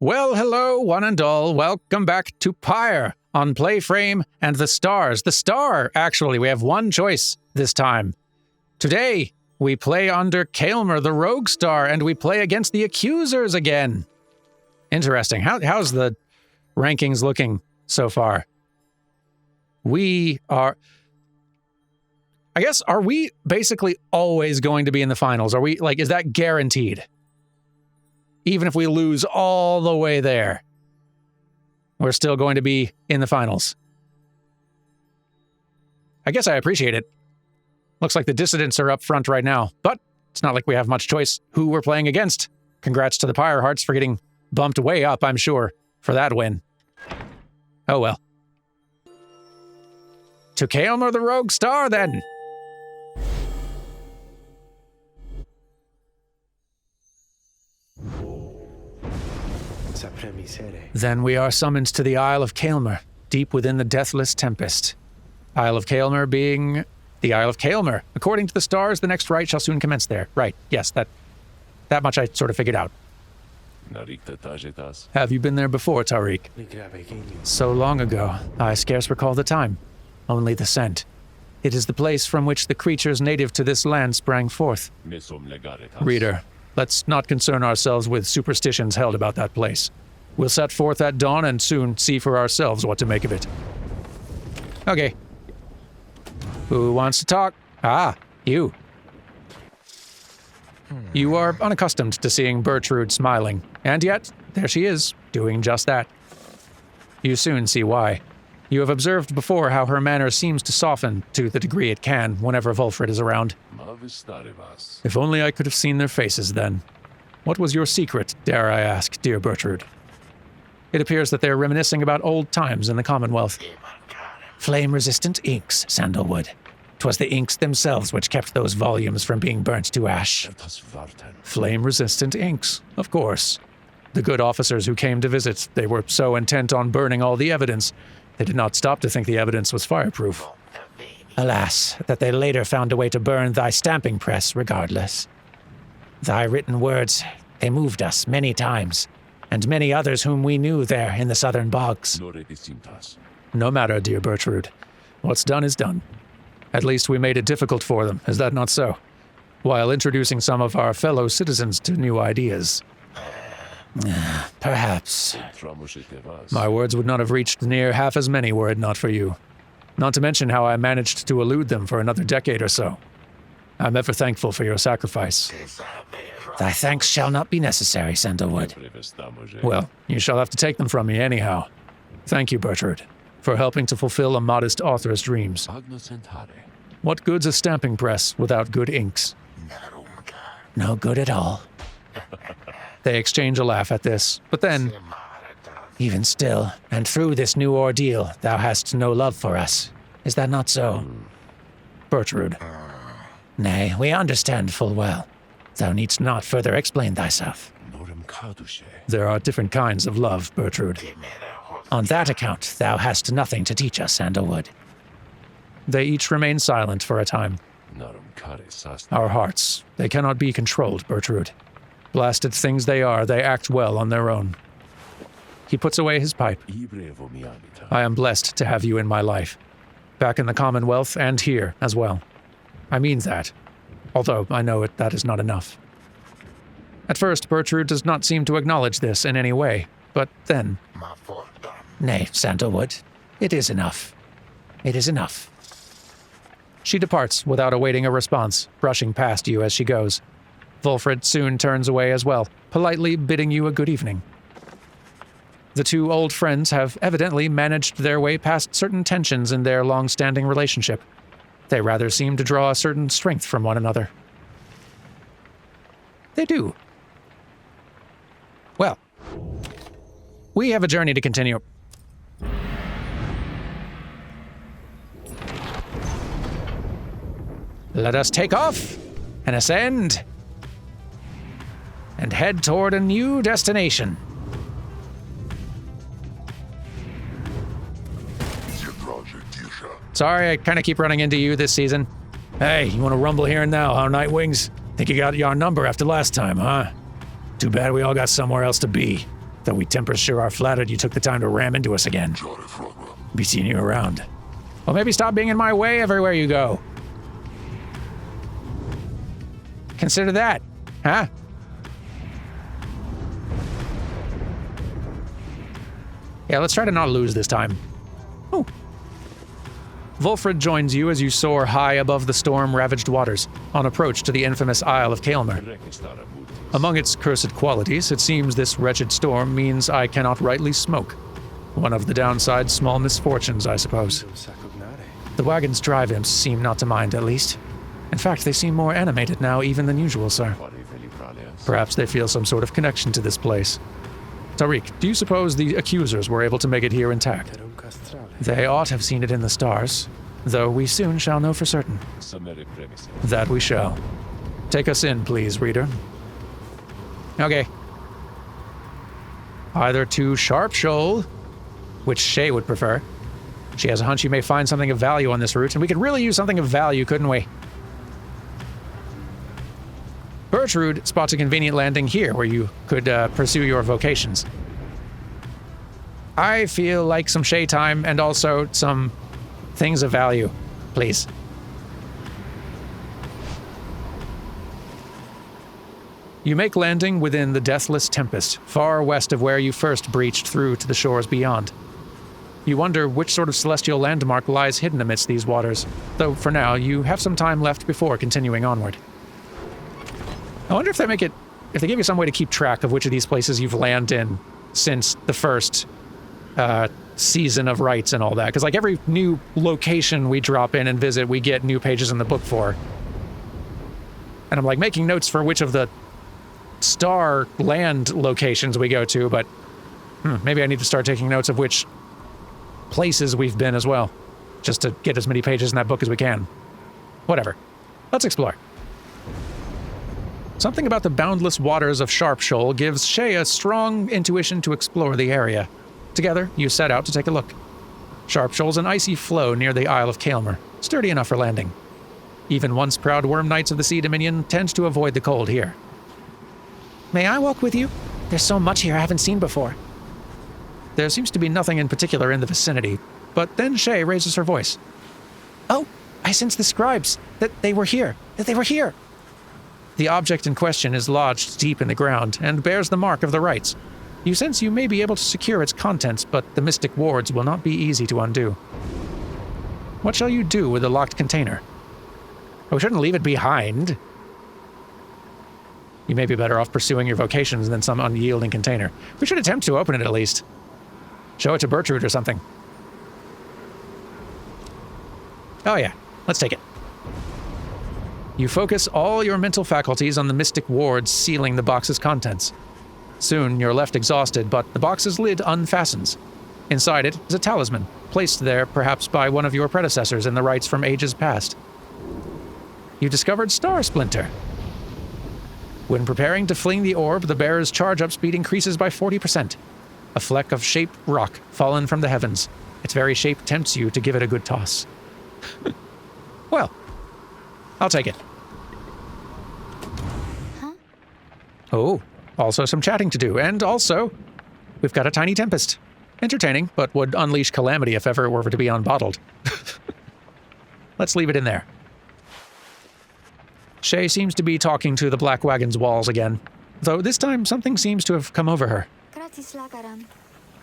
Well, hello, one and all. Welcome back to Pyre on PlayFrame and the Stars. The Star, actually, we have one choice this time. Today, we play under Kaelmer, the Rogue Star, and we play against the Accusers again. Interesting. How's the rankings looking so far? We are... I guess, are we basically always going to be in the finals? Are we, like, is that guaranteed? Even if we lose all the way there, we're still going to be in the finals. I guess I appreciate it. Looks like the dissidents are up front right now, but it's not like we have much choice who we're playing against. Congrats to the Pyre Hearts for getting bumped way up, I'm sure, for that win. Oh well. To Kaelmer the Rogue Star, then. Then we are summoned to the Isle of Kaelmer, deep within the deathless tempest. Isle of Kaelmer being the Isle of Kaelmer. According to the stars, the next rite shall soon commence there. Right, yes, that much I sort of figured out. Have you been there before, Tariq? So long ago, I scarce recall the time. Only the scent. It is the place from which the creatures native to this land sprang forth. Reader, let's not concern ourselves with superstitions held about that place. We'll set forth at dawn and soon see for ourselves what to make of it. Okay. Who wants to talk? Ah, you. You are unaccustomed to seeing Bertrude smiling, and yet, there she is, doing just that. You soon see why. You have observed before how her manner seems to soften to the degree it can whenever Wulfred is around. If only I could have seen their faces then. What was your secret, dare I ask, dear Bertrude? It appears that they are reminiscing about old times in the Commonwealth. Flame-resistant inks, Sandalwood. 'Twas the inks themselves which kept those volumes from being burnt to ash. Flame-resistant inks, of course. The good officers who came to visit, they were so intent on burning all the evidence, they did not stop to think the evidence was fireproof. Alas, that they later found a way to burn thy stamping press regardless. Thy written words, they moved us many times, and many others whom we knew there in the southern bogs. No matter, dear Bertrude. What's done is done. At least we made it difficult for them, is that not so? While introducing some of our fellow citizens to new ideas. Perhaps. My words would not have reached near half as many were it not for you. Not to mention how I managed to elude them for another decade or so. I'm ever thankful for your sacrifice. Thy thanks shall not be necessary, Sandalwood. Well, you shall have to take them from me anyhow. Thank you, Bertrude, for helping to fulfill a modest author's dreams. What good's a stamping press without good inks? No good at all. They exchange a laugh at this, but then... Even still, and through this new ordeal, thou hast no love for us. Is that not so? Bertrude. Nay, we understand full well. Thou needst not further explain thyself. There are different kinds of love, Bertrude. On that account, thou hast nothing to teach us, Sandalwood. They each remain silent for a time. Our hearts, they cannot be controlled, Bertrude. Blasted things they are, they act well on their own. He puts away his pipe. I am blessed to have you in my life. Back in the Commonwealth and here as well. I mean that. Although I know that is not enough. At first, Bertrude does not seem to acknowledge this in any way, but then... Nay, Sandalwood, it is enough. It is enough. She departs without awaiting a response, brushing past you as she goes. Wulfred soon turns away as well, politely bidding you a good evening. The two old friends have evidently managed their way past certain tensions in their long-standing relationship. They rather seem to draw a certain strength from one another. They do. Well, we have a journey to continue. Let us take off and ascend and head toward a new destination. Sorry, I kind of keep running into you this season. Hey, you want to rumble here and now, huh, Nightwings? Think you got your number after last time, huh? Too bad we all got somewhere else to be. Though we tempers sure are flattered you took the time to ram into us again. Be seeing you around. Well, maybe stop being in my way everywhere you go. Consider that, huh? Yeah, let's try to not lose this time. Oh. Volfred joins you as you soar high above the storm-ravaged waters, on approach to the infamous Isle of Kaelmer. Among its cursed qualities, it seems this wretched storm means I cannot rightly smoke. One of the downside's small misfortunes, I suppose. The wagon's drive-imps seem not to mind, at least. In fact, they seem more animated now even than usual, sir. Perhaps they feel some sort of connection to this place. Tariq, do you suppose the accusers were able to make it here intact? They ought to have seen it in the stars, though we soon shall know for certain. That we shall. Take us in, please, reader. Okay. Either to Sharp Shoal, which Shay would prefer. She has a hunch you may find something of value on this route, and we could really use something of value, couldn't we? Bertrude spots a convenient landing here where you could pursue your vocations. I feel like some Shay time and also some things of value, please. You make landing within the Deathless Tempest, far west of where you first breached through to the shores beyond. You wonder which sort of celestial landmark lies hidden amidst these waters, though for now you have some time left before continuing onward. I wonder if they give you some way to keep track of which of these places you've landed in since the first season of rights and all that. Because like every new location we drop in and visit, we get new pages in the book for. And I'm like making notes for which of the star land locations we go to, but maybe I need to start taking notes of which places we've been as well, just to get as many pages in that book as we can. Whatever. Let's explore. Something about the boundless waters of Sharp Shoal gives Shay a strong intuition to explore the area. Together, you set out to take a look. Sharp Shoal's an icy floe near the Isle of Kaelmer, sturdy enough for landing. Even once proud worm knights of the Sea Dominion tend to avoid the cold here. May I walk with you? There's so much here I haven't seen before. There seems to be nothing in particular in the vicinity, but then Shay raises her voice. Oh, I sense the scribes, that they were here. The object in question is lodged deep in the ground and bears the mark of the rites. You sense you may be able to secure its contents, but the mystic wards will not be easy to undo. What shall you do with the locked container? We shouldn't leave it behind. You may be better off pursuing your vocations than some unyielding container. We should attempt to open it at least. Show it to Bertrude or something. Oh yeah, let's take it. You focus all your mental faculties on the mystic wards sealing the box's contents. Soon, you're left exhausted, but the box's lid unfastens. Inside it is a talisman, placed there perhaps by one of your predecessors in the rites from ages past. You discovered Star Splinter. When preparing to fling the orb, the bearer's charge-up speed increases by 40%. A fleck of shaped rock fallen from the heavens. Its very shape tempts you to give it a good toss. Well, I'll take it. Huh? Oh, also some chatting to do, and also, we've got a tiny tempest. Entertaining, but would unleash calamity if ever it were to be unbottled. Let's leave it in there. Shay seems to be talking to the Black Wagon's walls again, though this time something seems to have come over her.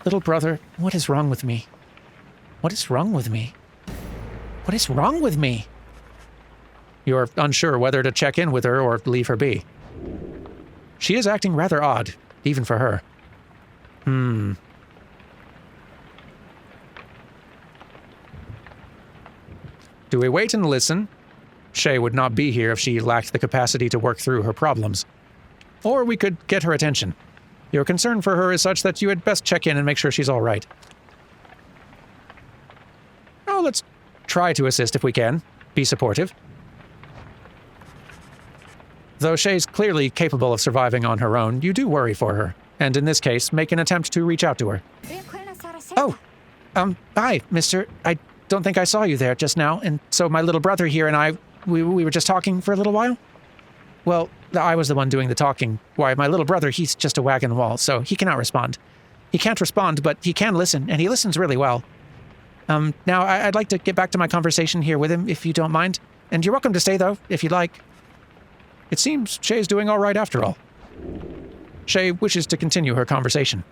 Little brother, what is wrong with me? What is wrong with me? What is wrong with me? You're unsure whether to check in with her or leave her be. She is acting rather odd, even for her. Do we wait and listen? Shay would not be here if she lacked the capacity to work through her problems. Or we could get her attention. Your concern for her is such that you had best check in and make sure she's all right. Oh, let's try to assist if we can. Be supportive. Though Shay's clearly capable of surviving on her own, you do worry for her, and in this case, make an attempt to reach out to her. Oh, hi, mister. I don't think I saw you there just now, and so my little brother here and I, we were just talking for a little while? Well, I was the one doing the talking. Why, my little brother, he's just a wagon wall, so he cannot respond. He can't respond, but he can listen, and he listens really well. Now, I'd like to get back to my conversation here with him, if you don't mind. And you're welcome to stay, though, if you'd like. It seems Shay's doing all right after all. Shay wishes to continue her conversation.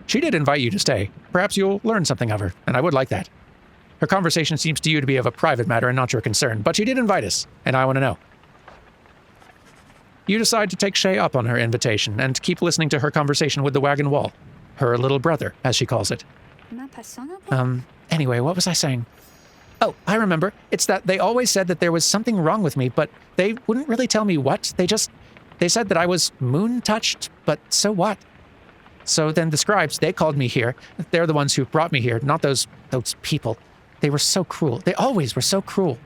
She did invite you to stay. Perhaps you'll learn something of her, and I would like that. Her conversation seems to you to be of a private matter and not your concern, but she did invite us, and I want to know. You decide to take Shay up on her invitation and keep listening to her conversation with the wagon wall. Her little brother, as she calls it. Anyway, what was I saying? Oh, I remember. It's that they always said that there was something wrong with me, but they wouldn't really tell me what. They said that I was moon-touched, but so what? So then the scribes, they called me here. They're the ones who brought me here, not those people. They were so cruel. They always were so cruel.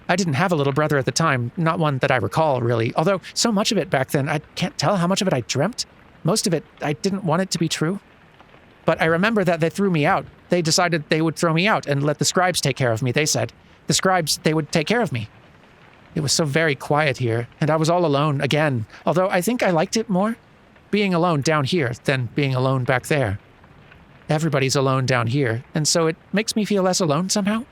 I didn't have a little brother at the time, not one that I recall, really. Although, so much of it back then, I can't tell how much of it I dreamt. Most of it, I didn't want it to be true. But I remember that they threw me out. They decided they would throw me out and let the scribes take care of me, they said. The scribes, they would take care of me. It was so very quiet here, and I was all alone again, although I think I liked it more, being alone down here than being alone back there. Everybody's alone down here, and so it makes me feel less alone somehow.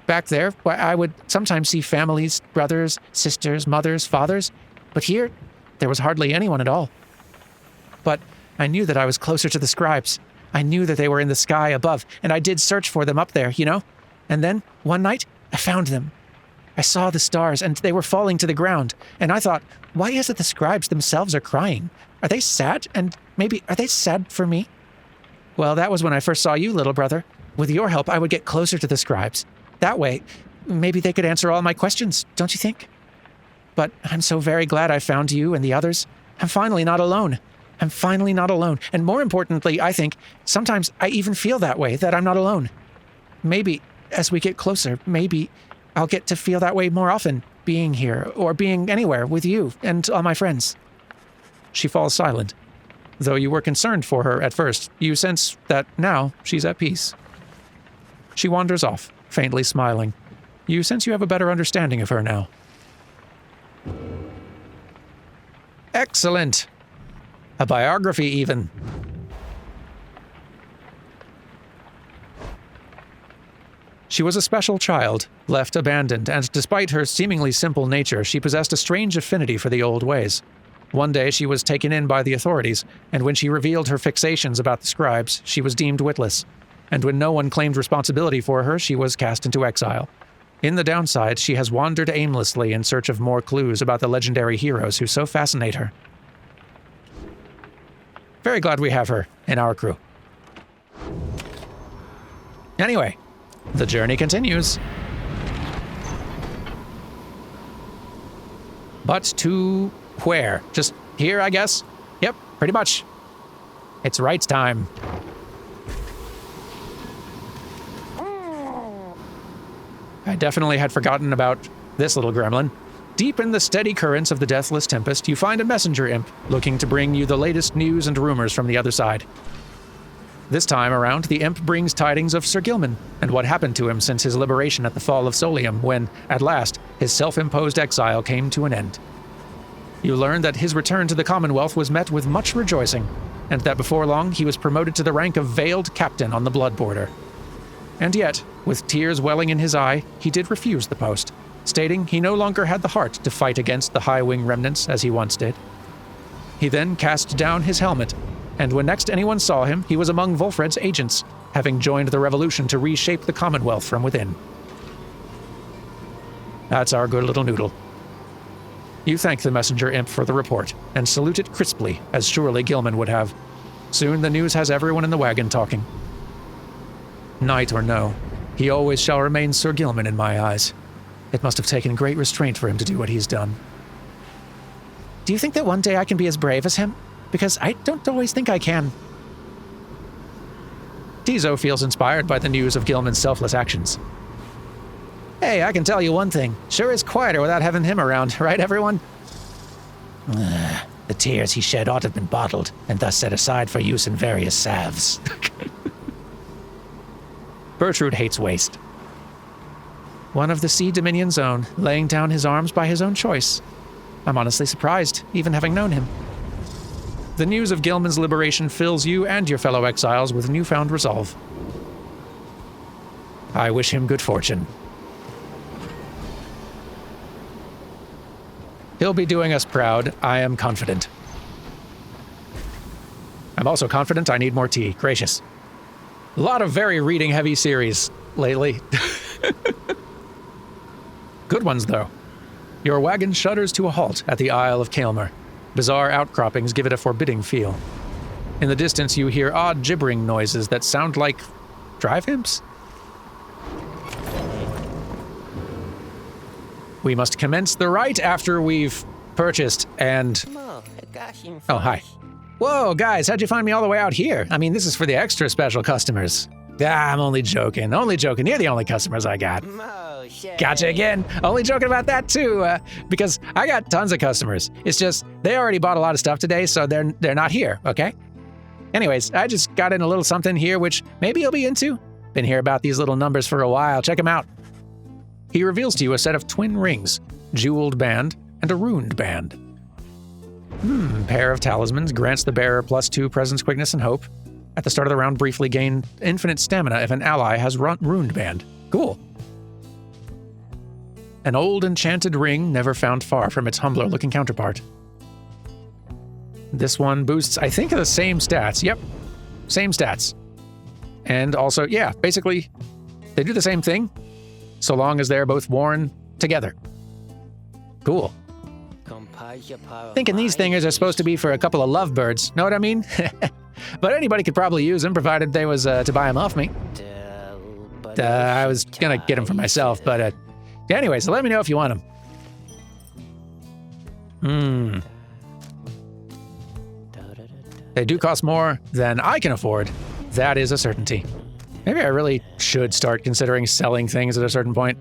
Back there, I would sometimes see families, brothers, sisters, mothers, fathers, but here, there was hardly anyone at all. But I knew that I was closer to the scribes. I knew that they were in the sky above, and I did search for them up there, you know? And then, one night, I found them. I saw the stars, and they were falling to the ground, and I thought, why is it the scribes themselves are crying? Are they sad? And maybe, are they sad for me? Well, that was when I first saw you, little brother. With your help, I would get closer to the scribes. That way, maybe they could answer all my questions, don't you think? But I'm so very glad I found you and the others. I'm finally not alone. I'm finally not alone. And more importantly, I think, sometimes I even feel that way, that I'm not alone. Maybe, as we get closer, maybe I'll get to feel that way more often, being here, or being anywhere with you and all my friends. She falls silent. Though you were concerned for her at first, you sense that now she's at peace. She wanders off, faintly smiling. You sense you have a better understanding of her now. Excellent! A biography, even. She was a special child, left abandoned, and despite her seemingly simple nature, she possessed a strange affinity for the old ways. One day she was taken in by the authorities, and when she revealed her fixations about the scribes, she was deemed witless. And when no one claimed responsibility for her, she was cast into exile. In the downside, she has wandered aimlessly in search of more clues about the legendary heroes who so fascinate her. Very glad we have her in our crew. Anyway, the journey continues. But to where? Just here, I guess? Yep, pretty much. It's rights time. I definitely had forgotten about this little gremlin. Deep in the steady currents of the deathless tempest, you find a messenger imp looking to bring you the latest news and rumors from the other side. This time around, the imp brings tidings of Sir Gilman and what happened to him since his liberation at the fall of Solium when, at last, his self-imposed exile came to an end. You learn that his return to the Commonwealth was met with much rejoicing, and that before long he was promoted to the rank of Veiled Captain on the Blood Border. And yet, with tears welling in his eye, he did refuse the post, stating he no longer had the heart to fight against the High Wing remnants as he once did. He then cast down his helmet, and when next anyone saw him, he was among Volfred's agents, having joined the revolution to reshape the Commonwealth from within. That's our good little noodle. You thank the messenger imp for the report, and salute it crisply, as surely Gilman would have. Soon the news has everyone in the wagon talking. Knight or no, he always shall remain Sir Gilman in my eyes. It must have taken great restraint for him to do what he's done. Do you think that one day I can be as brave as him? Because I don't always think I can. Tizo feels inspired by the news of Gilman's selfless actions. Hey, I can tell you one thing. Sure is quieter without having him around, right everyone? The tears he shed ought to have been bottled, and thus set aside for use in various salves. Bertrude hates waste. One of the Sea Dominion's own, laying down his arms by his own choice. I'm honestly surprised, even having known him. The news of Gilman's liberation fills you and your fellow exiles with newfound resolve. I wish him good fortune. He'll be doing us proud, I am confident. I'm also confident I need more tea. Gracious. A lot of very reading-heavy series lately. Good ones, though. Your wagon shudders to a halt at the Isle of Kaelmer. Bizarre outcroppings give it a forbidding feel. In the distance, you hear odd gibbering noises that sound like Drive-Imps? We must commence the rite after we've purchased and... Oh, hi. Whoa, guys, how'd you find me all the way out here? I mean, this is for the extra special customers. Ah, I'm only joking. Only joking. You're the only customers I got. Gotcha again. Only joking about that too, because I got tons of customers. It's just they already bought a lot of stuff today, so they're not here, okay? Anyways, I just got in a little something here which maybe you'll be into. Been hearing about these little numbers for a while. Check them out. He reveals to you a set of twin rings, jeweled band, and a runed band. Pair of talismans grants the bearer +2 presence, quickness, and hope. At the start of the round, briefly gain infinite stamina if an ally has runed band. Cool. An old enchanted ring never found far from its humbler-looking counterpart. This one boosts, I think, the same stats. Yep, same stats. And also, yeah, basically, they do the same thing, so long as they're both worn together. Cool. Thinking these thingers are supposed to be for a couple of lovebirds, know what I mean? But anybody could probably use them, provided they was to buy them off me. I was gonna get them for myself, but anyway, so let me know if you want them. They do cost more than I can afford. That is a certainty. Maybe I really should start considering selling things at a certain point.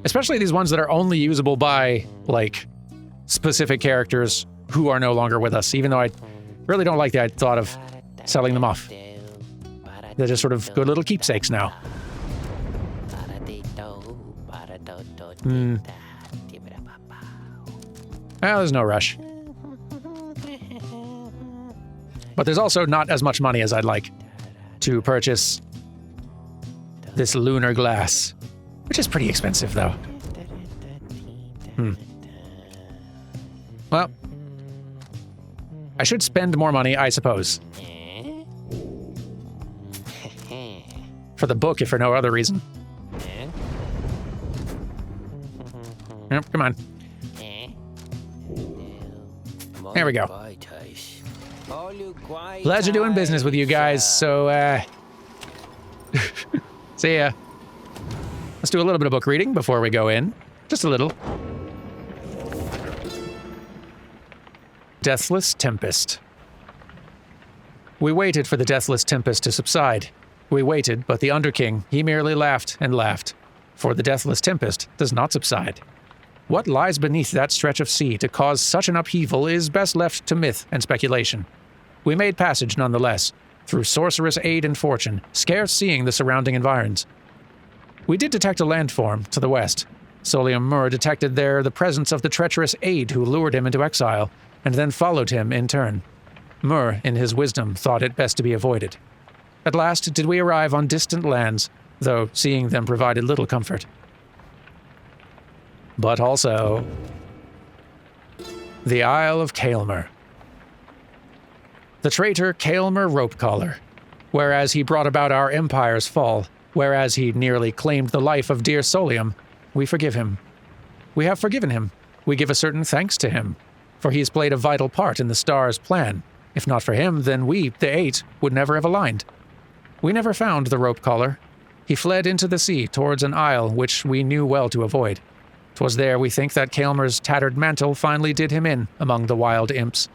Especially these ones that are only usable by, like, specific characters who are no longer with us, even though I really don't like the thought of selling them off. They're just sort of good little keepsakes now. Well, there's no rush. But there's also not as much money as I'd like to purchase this lunar glass, which is pretty expensive, though. Well, I should spend more money, I suppose. For the book, if for no other reason. Yep, come on. There we go. Pleasure doing business with you guys, so, see ya. Let's do a little bit of book reading before we go in. Just a little. Deathless Tempest. We waited for the Deathless Tempest to subside. We waited, but the Underking, he merely laughed and laughed. For the Deathless Tempest does not subside. What lies beneath that stretch of sea to cause such an upheaval is best left to myth and speculation. We made passage nonetheless, through sorcerous aid and fortune, scarce seeing the surrounding environs. We did detect a landform to the west. Solium Mur detected there the presence of the treacherous aide who lured him into exile, and then followed him in turn. Mur, in his wisdom, thought it best to be avoided. At last did we arrive on distant lands, though seeing them provided little comfort. But also... the Isle of Kaelmer. The traitor Kaelmer Ropecollar. Whereas he brought about our empire's fall, whereas he nearly claimed the life of dear Solium, we forgive him. We have forgiven him. We give a certain thanks to him, for he has played a vital part in the Star's plan. If not for him, then we, the Eight, would never have aligned. We never found the Ropecollar. He fled into the sea towards an isle which we knew well to avoid. 'Twas there, we think, that Kaelmer's tattered mantle finally did him in among the wild imps.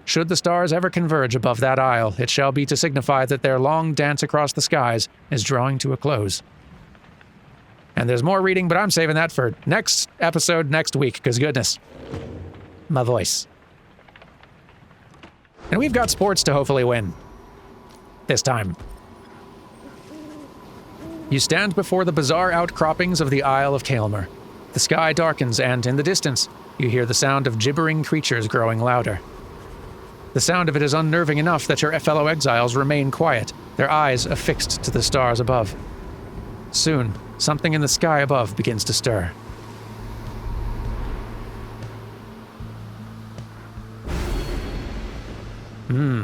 Should the stars ever converge above that isle, it shall be to signify that their long dance across the skies is drawing to a close. And there's more reading, but I'm saving that for next episode next week, because goodness, my voice. And we've got sports to hopefully win. This time. You stand before the bizarre outcroppings of the Isle of Kaelmer. The sky darkens, and in the distance, you hear the sound of gibbering creatures growing louder. The sound of it is unnerving enough that your fellow exiles remain quiet, their eyes affixed to the stars above. Soon, something in the sky above begins to stir.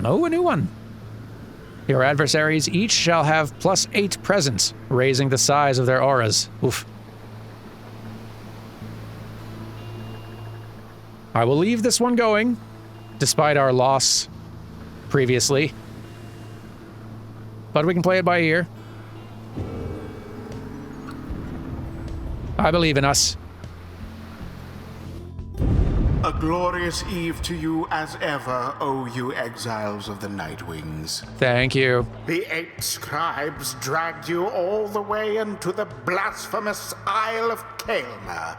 Oh, a new one. Your adversaries each shall have +8 presence, raising the size of their auras. Oof. I will leave this one going, despite our loss previously. But we can play it by ear. I believe in us. A glorious eve to you as ever, O you exiles of the Nightwings. Thank you. The 8 scribes dragged you all the way into the blasphemous Isle of Kaelma.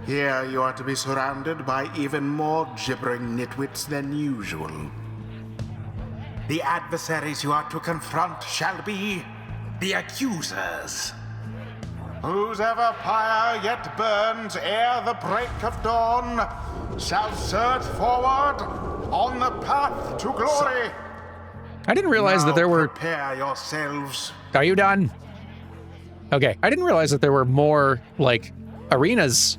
Here you are to be surrounded by even more gibbering nitwits than usual. The adversaries you are to confront shall be the accusers. Whose ever pyre yet burns ere the break of dawn shall surge forward on the path to glory. I didn't realize that there were... Prepare yourselves. Are you done? Okay, I didn't realize that there were more, like, arenas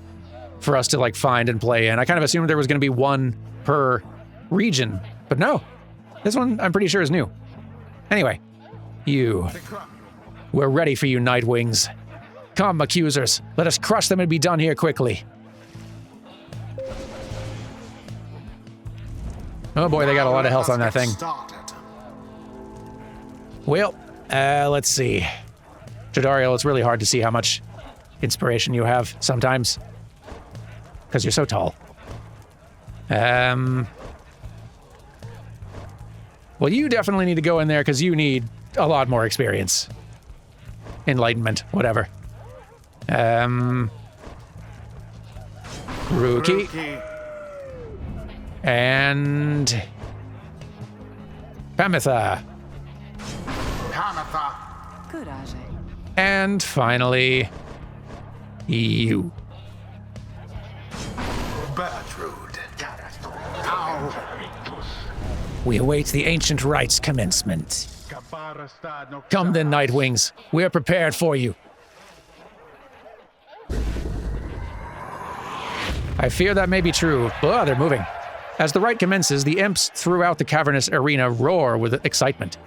for us to, like, find and play in. I kind of assumed there was going to be one per region, but no. This one, I'm pretty sure, is new. Anyway, we're ready for you, Nightwings. Come, accusers, let us crush them and be done here quickly. Oh boy, they got a lot of health on that thing. Well, let's see. Jadariel, it's really hard to see how much inspiration you have sometimes. Because you're so tall. Well, you definitely need to go in there because you need a lot more experience. Enlightenment, whatever. Rookie. And... Pamitha. Courage. And finally... you. Bertrude. We await the ancient rites commencement. Come then, Nightwings. We are prepared for you. I fear that may be true. Oh, they're moving. As the rite commences, the imps throughout the cavernous arena roar with excitement.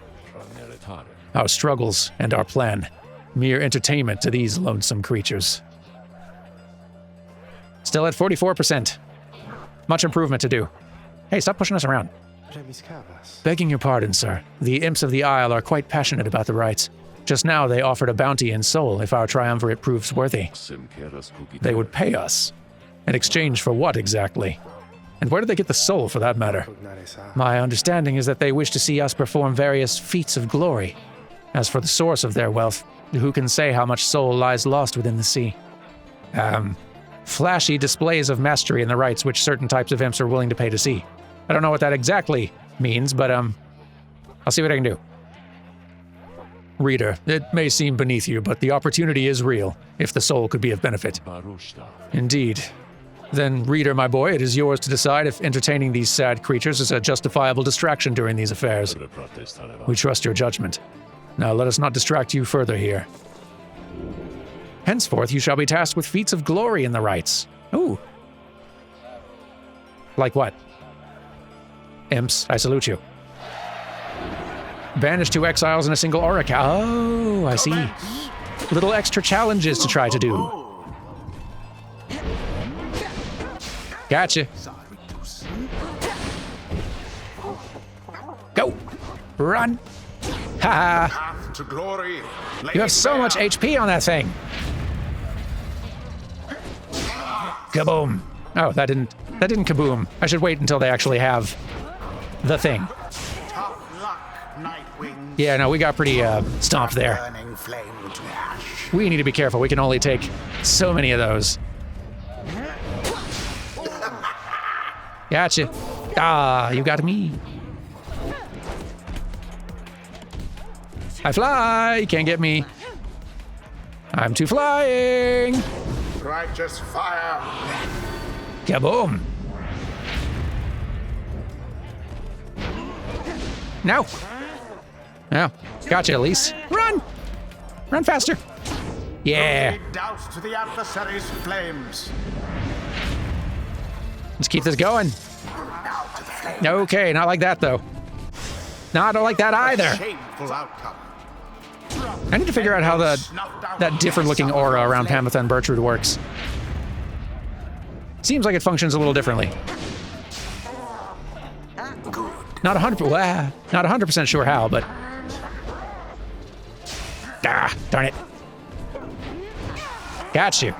Our struggles and our plan, mere entertainment to these lonesome creatures. Still at 44%. Much improvement to do. Hey, stop pushing us around. Begging your pardon, sir. The imps of the Isle are quite passionate about the rites. Just now they offered a bounty in soul if our triumvirate proves worthy. They would pay us. In exchange for what exactly? And where did they get the soul, for that matter? My understanding is that they wish to see us perform various feats of glory. As for the source of their wealth, who can say how much soul lies lost within the sea? Flashy displays of mastery in the rites which certain types of imps are willing to pay to see. I don't know what that exactly means, but I'll see what I can do. Reader, it may seem beneath you, but the opportunity is real, if the soul could be of benefit. Indeed. Then, reader, my boy, it is yours to decide if entertaining these sad creatures is a justifiable distraction during these affairs. We trust your judgment. Now let us not distract you further here. Henceforth you shall be tasked with feats of glory in the rites. Ooh. Like what? Imps, I salute you. Banish 2 exiles in a single aura. Oh, I see. Little extra challenges to try to do. Gotcha. Go. Run. Ha. You have so much HP on that thing. Kaboom. Oh, that didn't kaboom. I should wait until they actually have the thing. Yeah, no, we got pretty stomped there. We need to be careful. We can only take so many of those. Gotcha. Ah, you got me. I fly. You can't get me. I'm too flying. righteous fire. Kaboom! No! No. Gotcha, Elise. Run! Run faster! Yeah! Doused to the adversary's flames. Let's keep this going. Okay, not like that, though. Not like that either. Shameful outcome. I need to figure out how that different-looking aura around Pamitha and Bertrude works. Seems like it functions a little differently. Not 100% sure how, but... Ah, darn it. Got you.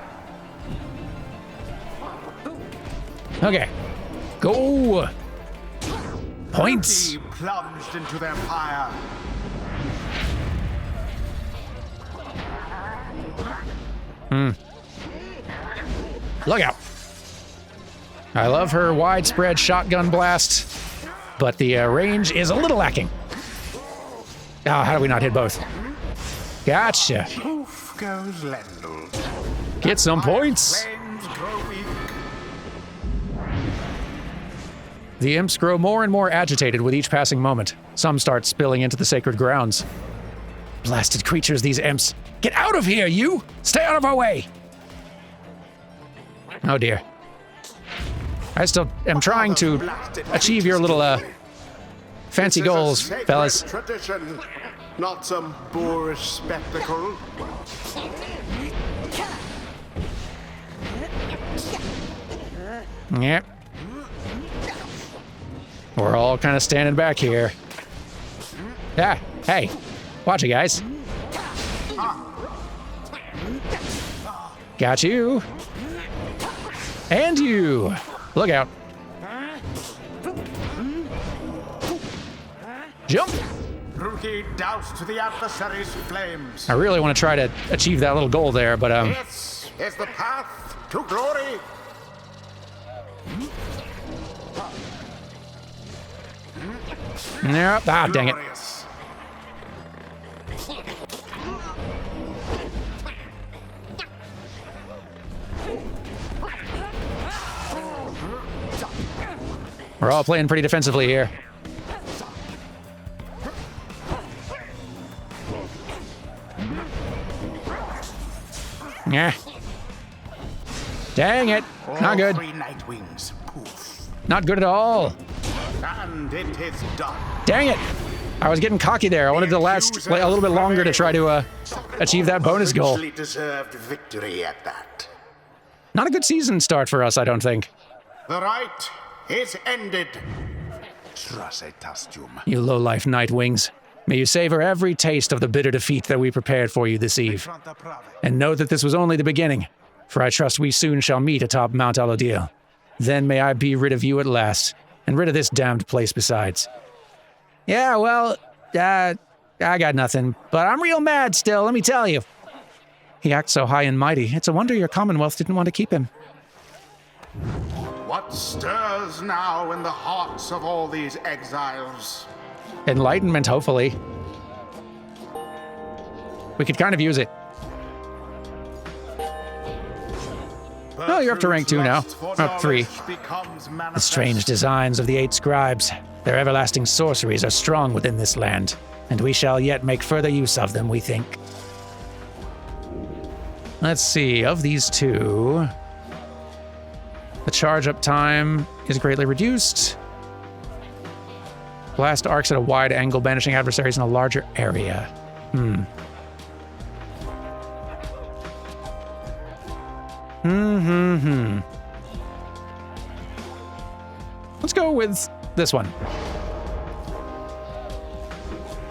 Okay. Go! Points! He plunged into their fire. Look out. I love her widespread shotgun blast, but the range is a little lacking. Oh, how do we not hit both? Gotcha. Poof goes Lendl. Get some points. Flames grow weak. The imps grow more and more agitated with each passing moment. Some start spilling into the sacred grounds. Blasted creatures, these imps. Get out of here, you! Stay out of our way! Oh dear. I still am trying to achieve your little, fancy goals, fellas. Tradition, not some boorish spectacle. Yep. We're all kind of standing back here. Ah, hey, watch it, guys. Got you. And you. Look out. Jump. Rookie doused to the adversary's flames. I really want to try to achieve that little goal there, but This is the path to glory. Nope. Ah, dang it. Glorious. We're all playing pretty defensively here. Yeah. Dang it. Not good. 3 night wings. Poof. Not good at all. And it is done. Dang it. I was getting cocky there. I wanted to last a little bit longer to try to achieve that bonus goal. Richly deserved victory at that. Not a good season start for us, I don't think. The right is ended. You low-life Nightwings. May you savor every taste of the bitter defeat that we prepared for you this eve. And know that this was only the beginning, for I trust we soon shall meet atop Mount Alodil. Then may I be rid of you at last, and rid of this damned place besides. Yeah, well, I got nothing, but I'm real mad still, let me tell you. He acts so high and mighty, it's a wonder your Commonwealth didn't want to keep him. What stirs now in the hearts of all these exiles? Enlightenment, hopefully. We could kind of use it. Oh, you're up to rank 2 now. Up 3. The strange designs of the 8 scribes. Their everlasting sorceries are strong within this land, and we shall yet make further use of them, we think. Let's see, of these 2, the charge-up time is greatly reduced. Blast arcs at a wide angle, banishing adversaries in a larger area. Let's go with this one.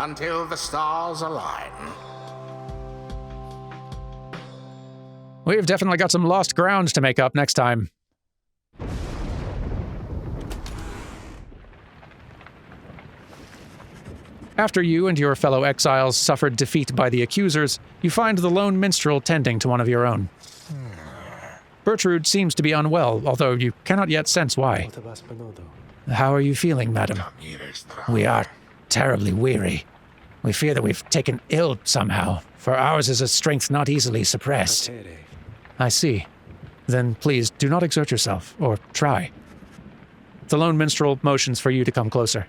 Until the stars align. We've definitely got some lost ground to make up next time. After you and your fellow exiles suffered defeat by the accusers, you find the lone minstrel tending to one of your own. Bertrude seems to be unwell, although you cannot yet sense why. How are you feeling, madam? We are terribly weary. We fear that we've taken ill somehow, for ours is a strength not easily suppressed. I see. then please do not exert yourself, or try. The lone minstrel motions for you to come closer.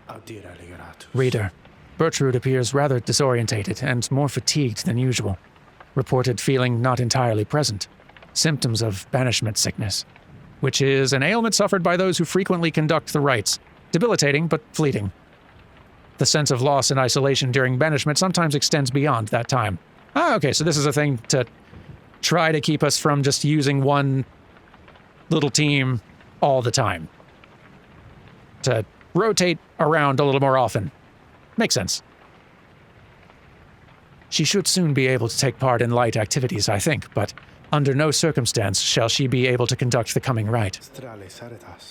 Reader, Bertrude appears rather disorientated and more fatigued than usual. Reported feeling not entirely present. Symptoms of banishment sickness, which is an ailment suffered by those who frequently conduct the rites. Debilitating, but fleeting. The sense of loss and isolation during banishment sometimes extends beyond that time. Okay, so this is a thing to try to keep us from just using one little team all the time. To rotate around a little more often. Makes sense. She should soon be able to take part in light activities, I think, but under no circumstance shall she be able to conduct the coming rite.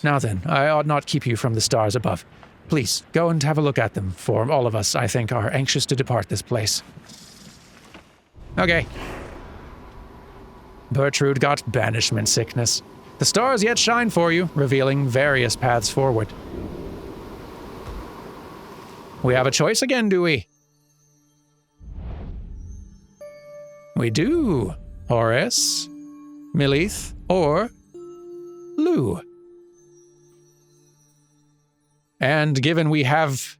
Now then, I ought not keep you from the stars above. Please, go and have a look at them, for all of us, I think, are anxious to depart this place. Okay. Bertrude got banishment sickness. The stars yet shine for you, revealing various paths forward. We have a choice again, do we? We do. Horace, Milith, or Lou. And given we have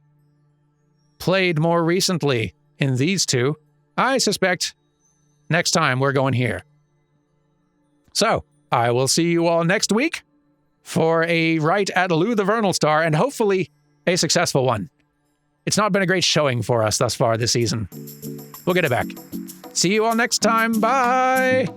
played more recently in these two, I suspect next time we're going here. So, I will see you all next week for a rite at Lou the Vernal Star, and hopefully a successful one. It's not been a great showing for us thus far this season. We'll get it back. See you all next time. Bye!